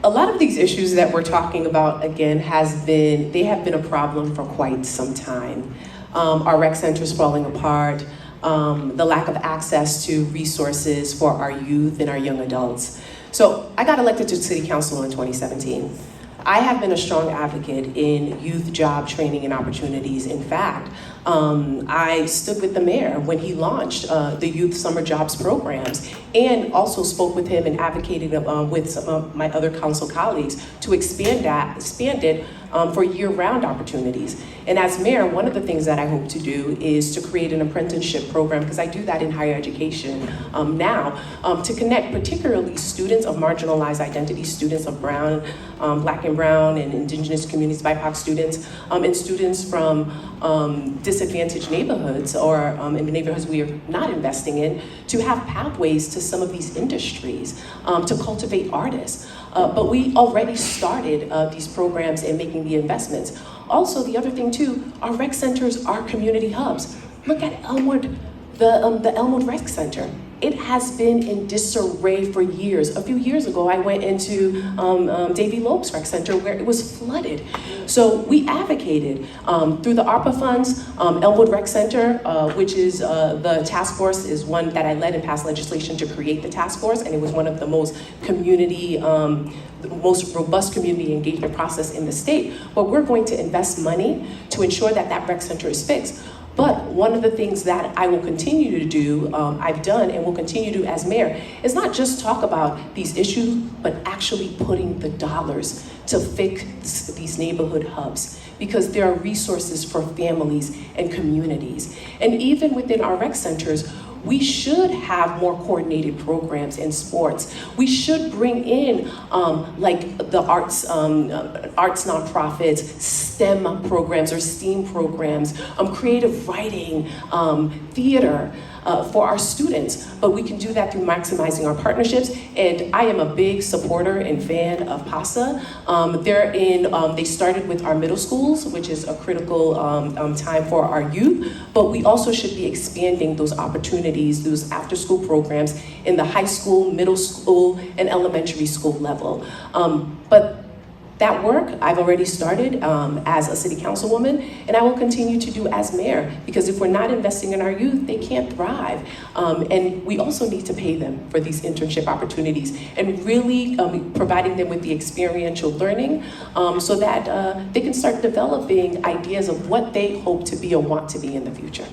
a lot of these issues that we're talking about, again, they have been a problem for quite some time. Our rec centers falling apart, the lack of access to resources for our youth and our young adults. So I got elected to City Council in 2017. I have been a strong advocate in youth job training and opportunities. In fact, I stood with the mayor when he launched the youth summer jobs programs, and also spoke with him and advocated with some of my other council colleagues to expand it for year-round opportunities. And as mayor, one of the things that I hope to do is to create an apprenticeship program, because I do that in higher education now, to connect particularly students of marginalized identities, students of brown, black and brown and indigenous communities, BIPOC students, and students from disadvantaged neighborhoods or in the neighborhoods we are not investing in, to have pathways to some of these industries, to cultivate artists. But we already started these programs and making the investments. Also, the other thing too, our rec centers are community hubs. Look at Elmwood, the Elmwood Rec Center. It has been in disarray for years. A few years ago, I went into Davy Loeb's Rec Center where it was flooded. So we advocated through the ARPA funds, Elmwood Rec Center, which is the task force, is one that I led and passed legislation to create the task force, and it was one of the most the most robust community engagement process in the state. But we're going to invest money to ensure that that rec center is fixed. But one of the things that I will continue to do, I've done and will continue to do as mayor, is not just talk about these issues, but actually putting the dollars to fix these neighborhood hubs, because there are resources for families and communities. And even within our rec centers, we should have more coordinated programs in sports. We should bring in like the arts nonprofits, STEM programs or STEAM programs, creative writing, theater for our students. But we can do that through maximizing our partnerships. And I am a big supporter and fan of PASA. They started with our middle schools, which is a critical time for our youth, but we also should be expanding those opportunities, those after-school programs in the high school, middle school, and elementary school level. But that work I've already started as a city councilwoman, and I will continue to do as mayor, because if we're not investing in our youth, they can't thrive. And we also need to pay them for these internship opportunities and really providing them with the experiential learning so that they can start developing ideas of what they hope to be or want to be in the future.